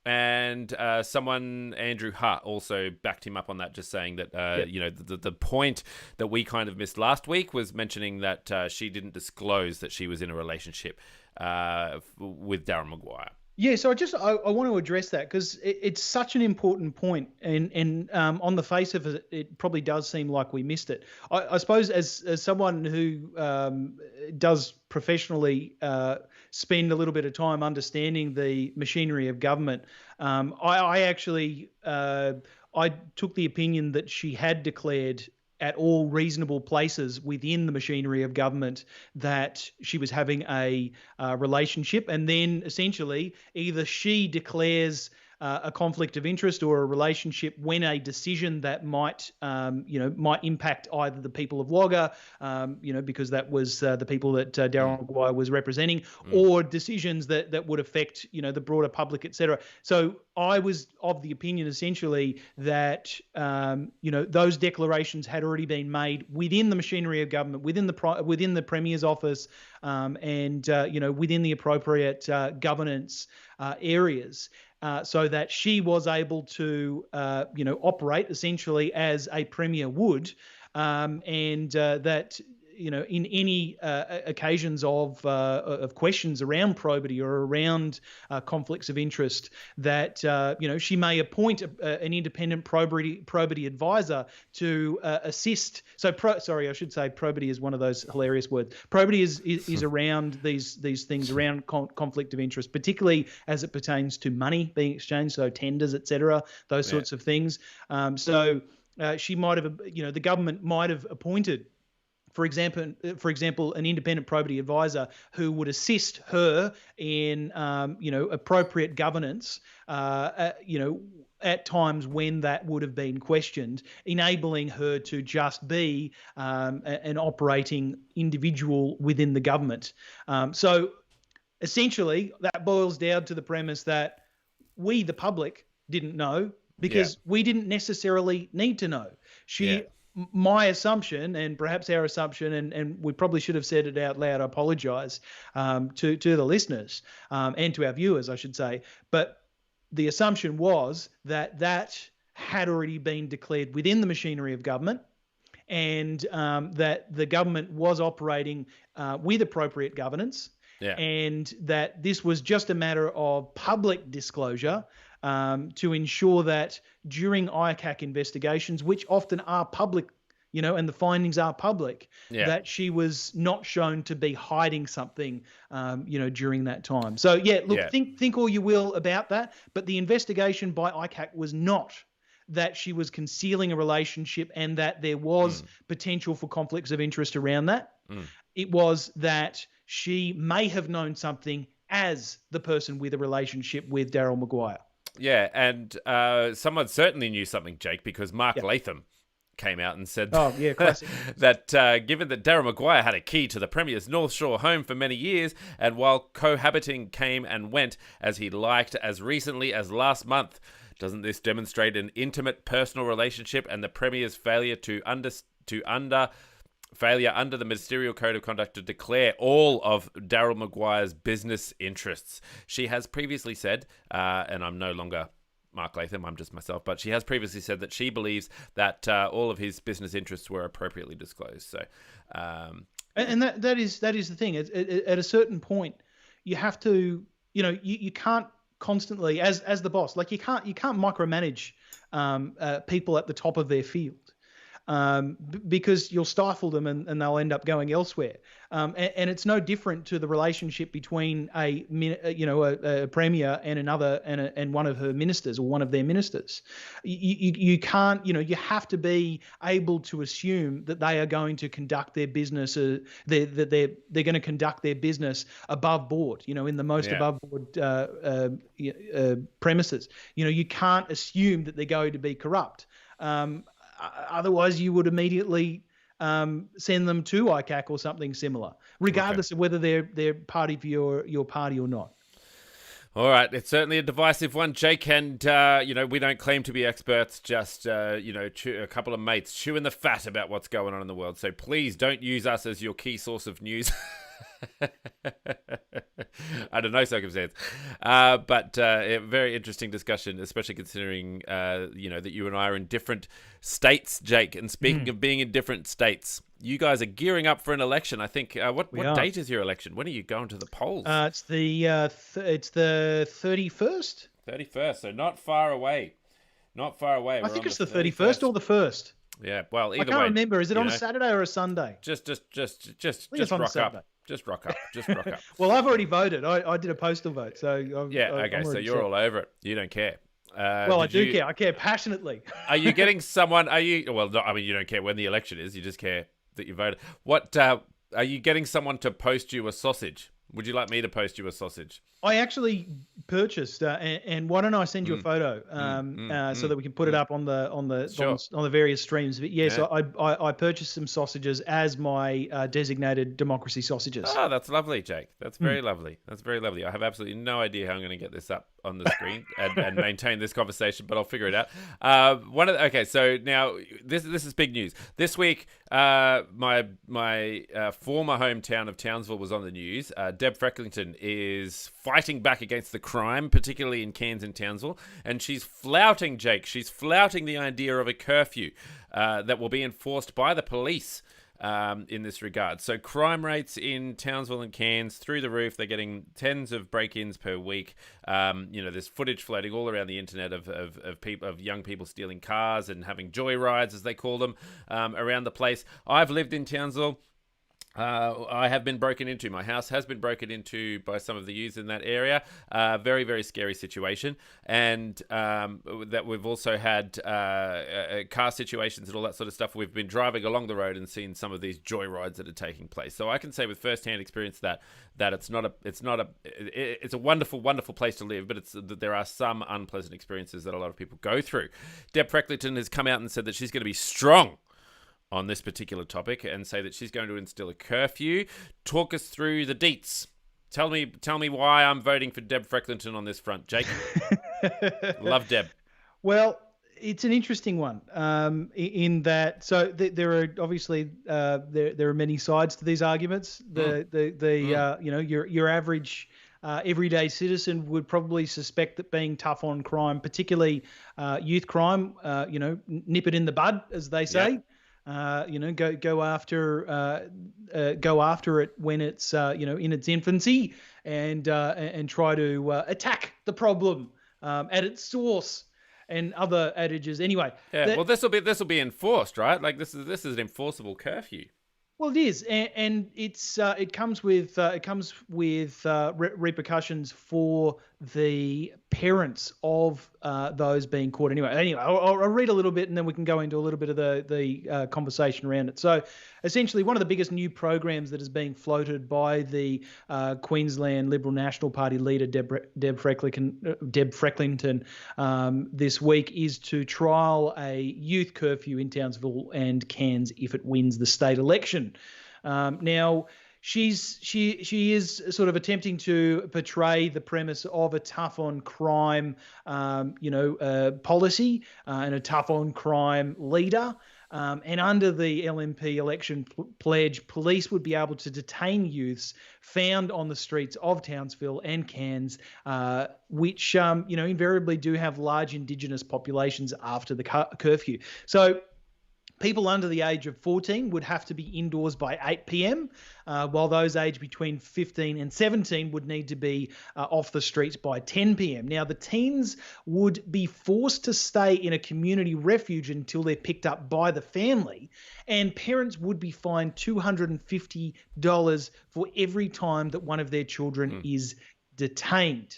Speaker 1: And someone, Andrew Hart, also backed him up on that, just saying that, the point that we kind of missed last week was mentioning that she didn't disclose that she was in a relationship with Daryl Maguire.
Speaker 2: Yeah, so I want to address that because it's such an important point, and on the face of it, it probably does seem like we missed it. I suppose as someone who does professionally spend a little bit of time understanding the machinery of government, I actually I took the opinion that she had declared at all reasonable places within the machinery of government that she was having a relationship, and then essentially either she declares a conflict of interest or a relationship when a decision that might, might impact either the people of Wagga, because that was the people that Daryl Maguire was representing, or decisions that would affect, the broader public, etc. So I was of the opinion essentially that, those declarations had already been made within the machinery of government, within the Premier's office, and within the appropriate governance areas. So that she was able to, operate essentially as a premier would, and that in any occasions of questions around probity or around conflicts of interest, that she may appoint an independent probity advisor to assist. So, I should say probity is one of those hilarious words. Probity is around these things around conflict of interest, particularly as it pertains to money being exchanged, so tenders, etc., those sorts of things. She might have, the government might have appointed, for example, an independent probity advisor who would assist her in, appropriate governance, at times when that would have been questioned, enabling her to just be an operating individual within the government. So essentially, that boils down to the premise that we, the public, didn't know because we didn't necessarily need to know. My assumption, and perhaps our assumption, and we probably should have said it out loud, I apologise to the listeners and to our viewers, I should say, but the assumption was that had already been declared within the machinery of government, and that the government was operating with appropriate governance, and that this was just a matter of public disclosure to ensure that during ICAC investigations, which often are public, and the findings are public, that she was not shown to be hiding something, during that time. So, think all you will about that, but the investigation by ICAC was not that she was concealing a relationship and that there was potential for conflicts of interest around that. It was that she may have known something as the person with a relationship with Daryl Maguire.
Speaker 1: Yeah, and someone certainly knew something, Jake, because Mark Latham came out and said
Speaker 2: classic.
Speaker 1: that given that Daryl Maguire had a key to the Premier's North Shore home for many years, and while cohabiting came and went as he liked as recently as last month, doesn't this demonstrate an intimate personal relationship and the Premier's failure under the ministerial code of conduct to declare all of Daryl Maguire's business interests? She has previously said, and I'm no longer Mark Latham, I'm just myself, but she has previously said that she believes that all of his business interests were appropriately disclosed. So,
Speaker 2: and that is the thing. At a certain point, you have to, you can't constantly, as the boss, like you can't micromanage people at the top of their field. Because you'll stifle them and they'll end up going elsewhere. And it's no different to the relationship between a premier and another and one of her ministers or one of their ministers. You can't, you have to be able to assume that they are going to conduct their business, that they're going to conduct their business above board, in the most above board premises. You can't assume that they're going to be corrupt. Otherwise, you would immediately send them to ICAC or something similar, regardless of whether they're part of your party or not.
Speaker 1: All right, it's certainly a divisive one, Jake, and we don't claim to be experts, just a couple of mates chewing the fat about what's going on in the world. So please don't use us as your key source of news. Under no circumstance. But a very interesting discussion, especially considering, that you and I are in different states, Jake. And speaking of being in different states, you guys are gearing up for an election. I think. What date is your election? When are you going to the polls?
Speaker 2: It's the 31st.
Speaker 1: 31st, so not far away. Not far away.
Speaker 2: I think it's the 31st or the 1st.
Speaker 1: Yeah, well, either way.
Speaker 2: I can't remember. Is it on a Saturday or a Sunday?
Speaker 1: Just rock up. Just rock up. Just rock up.
Speaker 2: Well, I've already voted. I did a postal vote, so
Speaker 1: okay. So you're all over it. You don't care.
Speaker 2: Well, I do care. I care passionately.
Speaker 1: Are you getting someone? Are you? Well, no, I mean, you don't care when the election is. You just care that you voted. What are you getting someone to post you a sausage? Would you like me to post you a sausage?
Speaker 2: I actually purchased, and why don't I send you a photo so that we can put it up on the various streams? But yes, yeah. I purchased some sausages as my designated democracy sausages.
Speaker 1: Oh, that's lovely, Jake. That's very lovely. That's very lovely. I have absolutely no idea how I'm going to get this up on the screen and maintain this conversation, but I'll figure it out. So now this is big news. This week, my former hometown of Townsville was on the news. Deb Frecklington is fighting back against the crime, particularly in Cairns and Townsville, and she's flouting, Jake. She's flouting the idea of a curfew that will be enforced by the police in this regard. So crime rates in Townsville and Cairns through the roof. They're getting tens of break-ins per week. There's footage floating all around the internet of young people stealing cars and having joyrides, as they call them, around the place. I've lived in Townsville. I have been broken into. My house has been broken into by some of the youths in that area. Very, very scary situation. And that we've also had car situations and all that sort of stuff. We've been driving along the road and seen some of these joyrides that are taking place. So I can say with firsthand experience that it's a wonderful, wonderful place to live, but there are some unpleasant experiences that a lot of people go through. Deb Frecklington has come out and said that she's going to be strong on this particular topic and say that she's going to instill a curfew. Talk us through the deets. Tell me why I'm voting for Deb Frecklington on this front, Jake. Love Deb.
Speaker 2: Well, it's an interesting one in that. So there are obviously there are many sides to these arguments. Your average everyday citizen would probably suspect that being tough on crime, particularly youth crime, nip it in the bud, as they say. Yep. Go after it when it's in its infancy, and try to attack the problem at its source, and other adages. Anyway,
Speaker 1: well, this will be enforced, right? Like this is an enforceable curfew.
Speaker 2: Well, it is, and it comes with repercussions for the parents of those being caught. Anyway, I'll read a little bit, and then we can go into a little bit of the conversation around it. So, essentially, one of the biggest new programs that is being floated by the Queensland Liberal National Party leader Deb Frecklington this week is to trial a youth curfew in Townsville and Cairns if it wins the state election. Now, she is sort of attempting to portray the premise of a tough on crime, policy and a tough on crime leader. And under the LNP election pledge, police would be able to detain youths found on the streets of Townsville and Cairns, which invariably do have large Indigenous populations after the curfew. So people under the age of 14 would have to be indoors by 8 p.m, while those aged between 15 and 17 would need to be off the streets by 10 p.m. Now, the teens would be forced to stay in a community refuge until they're picked up by the family, and parents would be fined $250 for every time that one of their children is detained.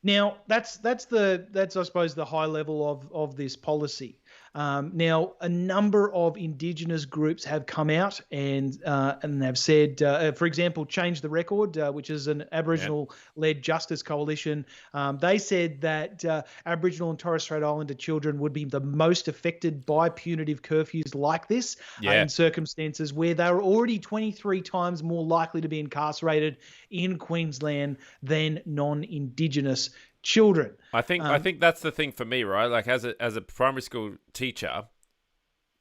Speaker 2: Now, that's I suppose the high level of this policy. Now, a number of Indigenous groups have come out and have said, for example, Change the Record, which is an Aboriginal-led justice coalition. They said that Aboriginal and Torres Strait Islander children would be the most affected by punitive curfews like this in circumstances where they were already 23 times more likely to be incarcerated in Queensland than non-Indigenous children.
Speaker 1: I think that's the thing for me, right? Like as a primary school teacher,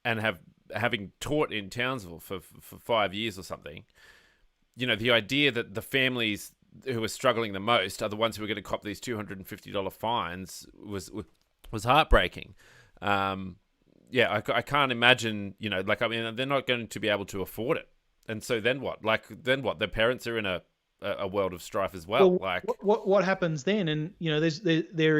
Speaker 1: and having taught in Townsville for 5 years or something, the idea that the families who are struggling the most are the ones who are going to cop these $250 fines was heartbreaking. I can't imagine, they're not going to be able to afford it. And so then what? Their parents are in a world of strife as well.
Speaker 2: What happens then? And there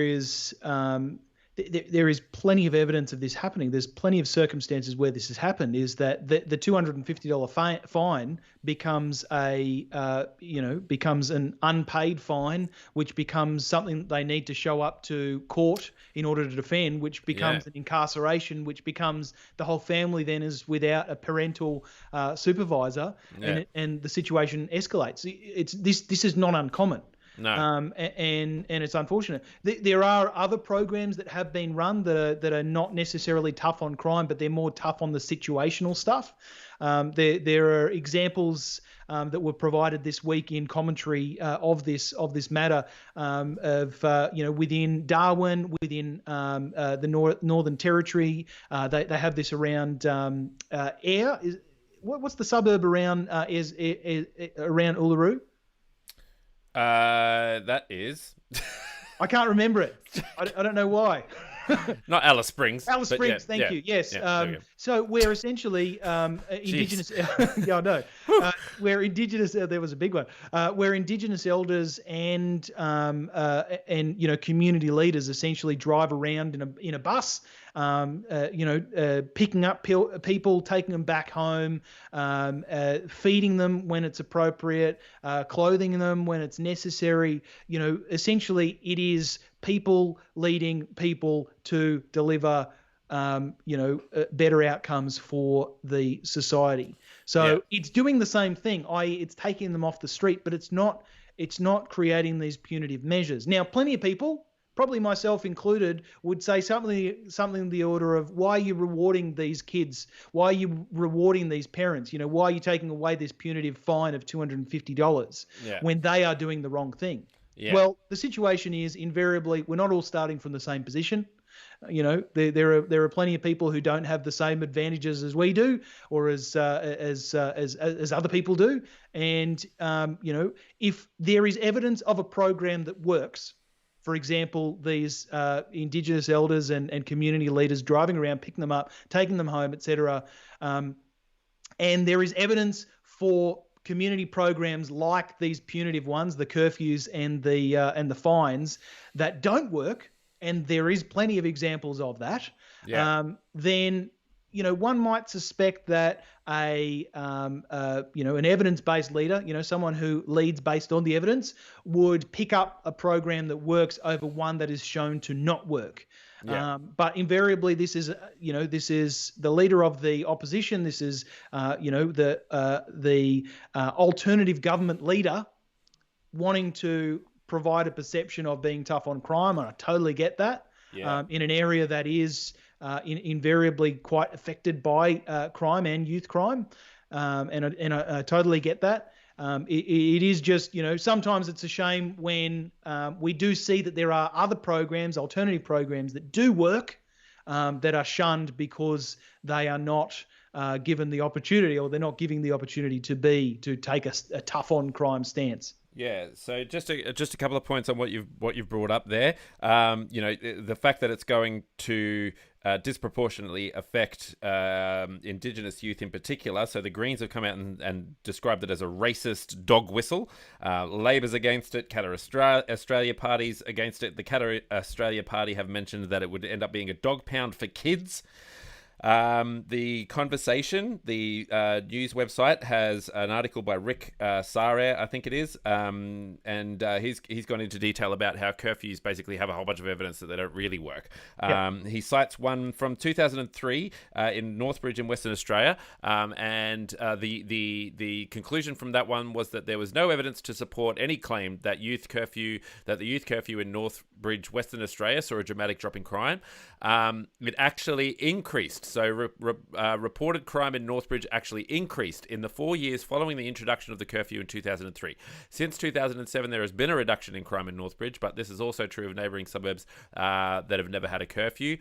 Speaker 2: is plenty of evidence of this happening. There's plenty of circumstances where this has happened. Is that the $250 fine becomes becomes an unpaid fine, which becomes something they need to show up to court in order to defend, which becomes an incarceration, which becomes the whole family then is without a parental supervisor, and the situation escalates. This is not uncommon.
Speaker 1: No.
Speaker 2: And it's unfortunate. There are other programs that have been run that are not necessarily tough on crime, but they're more tough on the situational stuff. There are examples that were provided this week in commentary of this matter within Darwin, within the Northern Territory. They have this around Ayr. What's the suburb around around Uluru?
Speaker 1: That is.
Speaker 2: I can't remember it. I don't know why.
Speaker 1: Not Alice Springs.
Speaker 2: Alice Springs, thank you. Yes. So we're essentially Indigenous. Yeah, I know. Where Indigenous. There was a big one. Where Indigenous elders and community leaders essentially drive around in a bus. Picking up people, taking them back home, feeding them when it's appropriate, clothing them when it's necessary. Essentially it is people leading people to deliver, better outcomes for the society. So it's doing the same thing, i.e. it's taking them off the street, but it's not creating these punitive measures. Now, plenty of people, probably myself included, would say something in the order of, why are you rewarding these kids? Why are you rewarding these parents? Why are you taking away this punitive fine of $250 when they are doing the wrong thing? Yeah. Well, the situation is invariably we're not all starting from the same position. There are plenty of people who don't have the same advantages as we do, or as other people do. And if there is evidence of a program that works, for example, these Indigenous elders and community leaders driving around, picking them up, taking them home, etc., and there is evidence for community programs like these punitive ones, the curfews and the fines, that don't work, and there is plenty of examples of that. Then one might suspect that an evidence-based leader, someone who leads based on the evidence, would pick up a program that works over one that is shown to not work. Yeah. But invariably, this is the leader of the opposition. This is the alternative government leader wanting to provide a perception of being tough on crime, and I totally get that. Yeah. In an area that is invariably quite affected by crime and youth crime, and I totally get that. It is just, sometimes it's a shame when we do see that there are other programs, alternative programs that do work, that are shunned because they are not given the opportunity, or they're not giving the opportunity to take a tough on crime stance.
Speaker 1: Yeah, so just a couple of points on what you've brought up there. The fact that it's going to disproportionately affect Indigenous youth in particular. So the Greens have come out and described it as a racist dog whistle. Labor's against it. Katter Australia Party's against it. The Katter Australia Party have mentioned that it would end up being a dog pound for kids. The Conversation, the news website, has an article by Rick Sarre, I think it is, and he's gone into detail about how curfews basically have a whole bunch of evidence that they don't really work. He cites one from 2003 in Northbridge in Western Australia, and the conclusion from that one was that there was no evidence to support any claim that the youth curfew in Northbridge, Western Australia, saw a dramatic drop in crime. It actually increased. So reported crime in Northbridge actually increased in the 4 years following the introduction of the curfew in 2003. Since 2007, there has been a reduction in crime in Northbridge, but this is also true of neighbouring suburbs that have never had a curfew.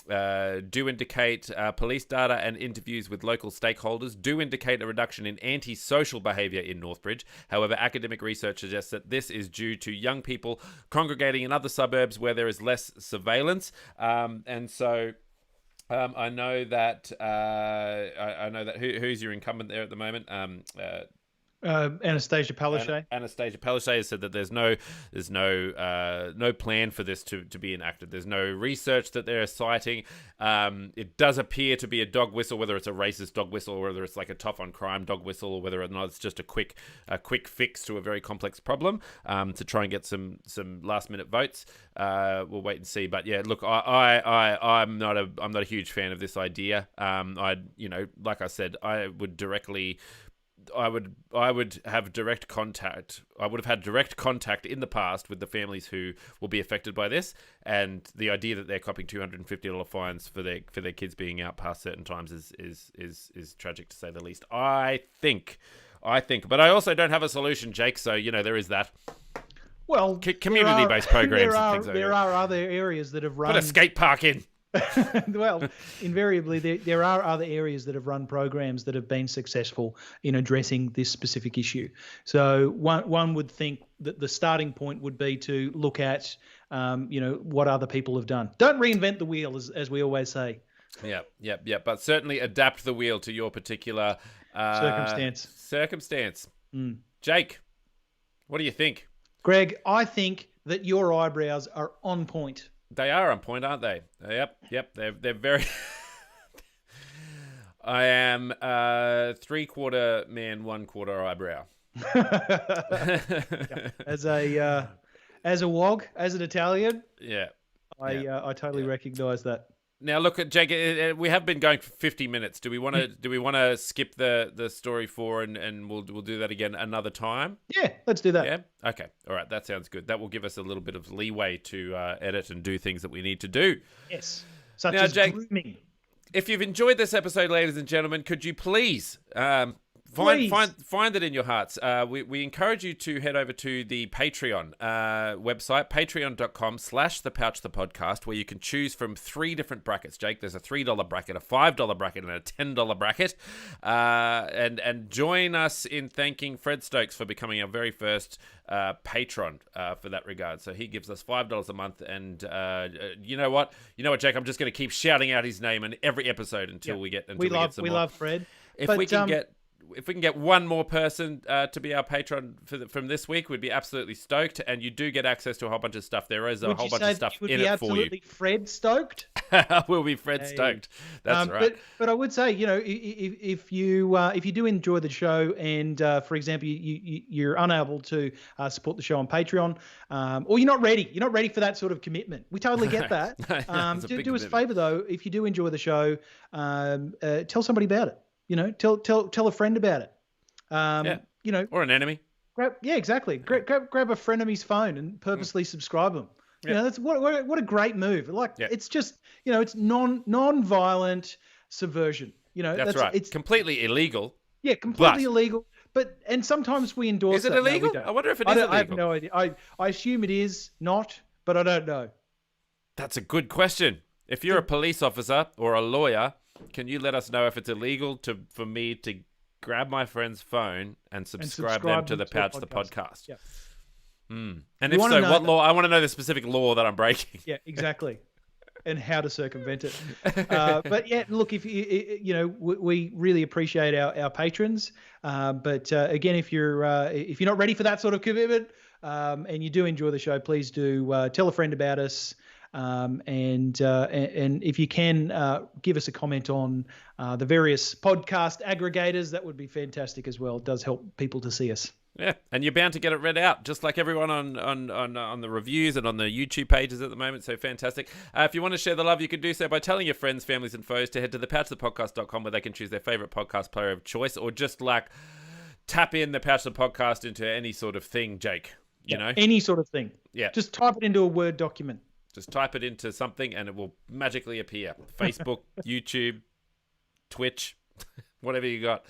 Speaker 1: do indicate police data and interviews with local stakeholders do indicate a reduction in antisocial behaviour in Northbridge. However, academic research suggests that this is due to young people congregating in other suburbs where there is less surveillance. And so I know that who's your incumbent there at the moment?
Speaker 2: Anastasia Palaszczuk.
Speaker 1: Anastasia Palaszczuk has said that there's no plan for this to be enacted. There's no research that they're citing. It does appear to be a dog whistle, whether it's a racist dog whistle, or whether it's like a tough on crime dog whistle, or whether or not it's just a quick fix to a very complex problem to try and get some last minute votes. We'll wait and see. But yeah, look, I'm not a huge fan of this idea. Like I said, I would have direct contact. I would have had direct contact in the past with the families who will be affected by this, and the idea that they're copping $250 fines for their kids being out past certain times is tragic to say the least. I think, but I also don't have a solution, Jake. So there is that.
Speaker 2: Well,
Speaker 1: community-based programs and things like that.
Speaker 2: There are other areas that have run.
Speaker 1: Put a skate park in.
Speaker 2: Well, invariably, there are other areas that have run programs that have been successful in addressing this specific issue. So one would think that the starting point would be to look at, what other people have done. Don't reinvent the wheel, as we always say.
Speaker 1: Yeah. But certainly adapt the wheel to your particular circumstance.
Speaker 2: Mm.
Speaker 1: Jake, what do you think?
Speaker 2: Greg, I think that your eyebrows are on point.
Speaker 1: They are on point, aren't they? Yep. They're very. I am 3/4 man, 1/4 eyebrow.
Speaker 2: As a wog, as an Italian.
Speaker 1: Yeah.
Speaker 2: I totally recognise that.
Speaker 1: Now look at Jake. We have been going for 50 minutes. Do we want to skip the story 4 and we'll do that again another time?
Speaker 2: Yeah, let's do that.
Speaker 1: Yeah. Okay. All right. That sounds good. That will give us a little bit of leeway to edit and do things that we need to do.
Speaker 2: Yes. Such as
Speaker 1: Jake,
Speaker 2: grooming.
Speaker 1: If you've enjoyed this episode, ladies and gentlemen, could you please find it in your hearts. We encourage you to head over to the Patreon website, patreon.com/thepouchthepodcast, where you can choose from 3 different brackets, Jake. There's a $3 bracket, a $5 bracket, and a $10 bracket. And join us in thanking Fred Stokes for becoming our very first patron for that regard. So he gives us $5 a month, and you know what, Jake? I'm just going to keep shouting out his name in every episode until we get some more.
Speaker 2: We love Fred.
Speaker 1: If we can get one more person to be our patron from this week, we'd be absolutely stoked. And you do get access to a whole bunch of stuff. There is a whole bunch of stuff in it for you.
Speaker 2: Absolutely Fred stoked.
Speaker 1: We'll be Fred stoked. That's right.
Speaker 2: But I would say, if you do enjoy the show, and for example, you're unable to support the show on Patreon, or you're not ready for that sort of commitment. We totally get that. Do us a favor though, if you do enjoy the show, tell somebody about it. Tell a friend about it.
Speaker 1: Or an enemy.
Speaker 2: Exactly. Grab a frenemy's phone and purposely subscribe them. Yeah. That's what a great move. It's just, it's non-violent subversion.
Speaker 1: That's right. It's completely illegal.
Speaker 2: Yeah, completely illegal. And sometimes we endorse.
Speaker 1: Is it illegal?
Speaker 2: No,
Speaker 1: I wonder if it is illegal.
Speaker 2: I have no idea. I assume it is not, but I don't know.
Speaker 1: That's a good question. If you're a police officer or a lawyer, can you let us know if it's illegal for me to grab my friend's phone and subscribe them to the Pouch the Podcast?
Speaker 2: Yeah.
Speaker 1: And if so, what law? I want to know the specific law that I'm breaking.
Speaker 2: Yeah, exactly. And how to circumvent it. But yeah, look, if we really appreciate our patrons. But again, if you're not ready for that sort of commitment, and you do enjoy the show, please do tell a friend about us. And if you can give us a comment on the various podcast aggregators, that would be fantastic as well. It does help people to see us.
Speaker 1: Yeah, and you're bound to get it read out, just like everyone on the reviews and on the YouTube pages at the moment. So fantastic. If you want to share the love, you can do so by telling your friends, families, and foes to head to thepouchthepodcast.com, where they can choose their favorite podcast player of choice, or just tap in the Pouch the Podcast into any sort of thing, Jake. You know,
Speaker 2: any sort of thing.
Speaker 1: Yeah,
Speaker 2: just type it into a Word document.
Speaker 1: Just type it into something and it will magically appear. Facebook, YouTube, Twitch, whatever you got,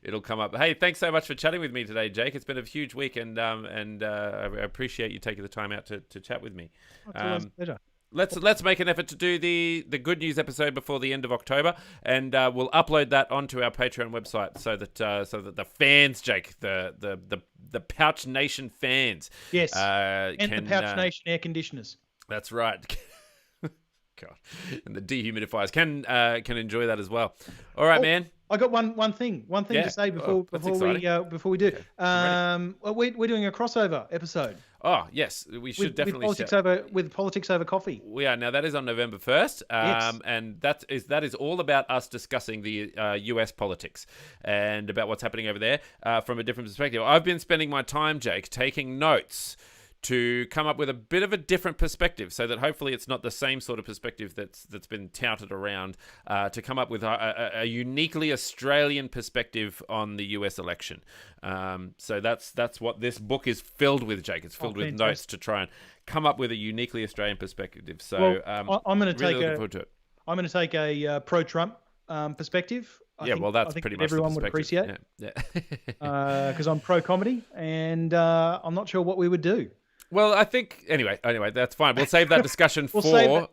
Speaker 1: it'll come up. Hey, thanks so much for chatting with me today, Jake. It's been a huge week, and I appreciate you taking the time out to chat with me.
Speaker 2: It's always a pleasure.
Speaker 1: Let's make an effort to do the good news episode before the end of October, and we'll upload that onto our Patreon website so that the fans, Jake, the Pouch Nation fans,
Speaker 2: Yes, and the Pouch Nation air conditioners.
Speaker 1: That's right. God, and the dehumidifiers can enjoy that as well. All right, man.
Speaker 2: I got one thing to say before we do.
Speaker 1: Okay,
Speaker 2: we're doing a crossover episode.
Speaker 1: Oh yes, we should definitely
Speaker 2: with politics over coffee.
Speaker 1: We are now. That is on November 1st,
Speaker 2: Yes.
Speaker 1: and that is all about us discussing the U.S. politics and about what's happening over there from a different perspective. I've been spending my time, Jake, taking notes to come up with a bit of a different perspective, so that hopefully it's not the same sort of perspective that's been touted around. To come up with a uniquely Australian perspective on the U.S. election. So that's what this book is filled with, Jake. It's filled with notes to try and come up with a uniquely Australian perspective. So
Speaker 2: I'm going to
Speaker 1: really looking forward to it.
Speaker 2: I'm going to take a pro-Trump perspective.
Speaker 1: I think
Speaker 2: pretty
Speaker 1: much
Speaker 2: everyone would appreciate. Yeah. Because I'm pro-comedy, and I'm not sure what we would do.
Speaker 1: Well, I think anyway, that's fine. We'll save that discussion for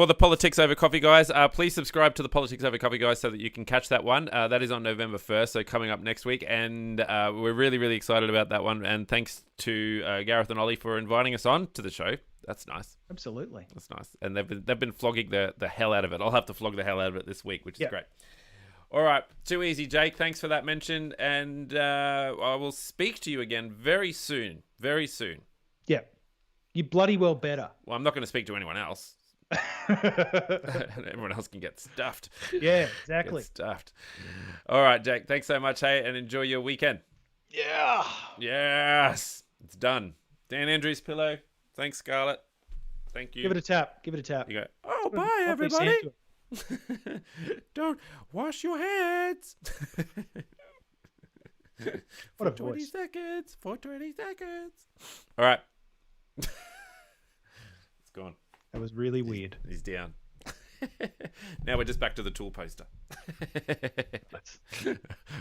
Speaker 1: the Politics Over Coffee guys. Please subscribe to the Politics Over Coffee guys so that you can catch that one. That is on November 1st, so coming up next week, and we're really, really excited about that one. And thanks to Gareth and Ollie for inviting us on to the show. That's nice.
Speaker 2: Absolutely,
Speaker 1: that's nice. And they've been flogging the hell out of it. I'll have to flog the hell out of it this week, which is great. All right, too easy, Jake. Thanks for that mention, and I will speak to you again very soon. Very soon.
Speaker 2: Yeah, you bloody well better.
Speaker 1: Well, I'm not going to speak to anyone else. Everyone else can get stuffed.
Speaker 2: Yeah, exactly.
Speaker 1: Get stuffed. All right, Jake. Thanks so much, hey, and enjoy your weekend.
Speaker 2: Yeah.
Speaker 1: Yes. It's done. Dan Andrews pillow. Thanks, Scarlett. Thank you.
Speaker 2: Give it a tap. You go,
Speaker 1: oh, bye, everybody. Don't wash your hands.
Speaker 2: What a
Speaker 1: for 20
Speaker 2: voice.
Speaker 1: seconds. For 20 seconds. All right. It's gone.
Speaker 2: That was really weird.
Speaker 1: He's down. Now we're just back to the tool poster.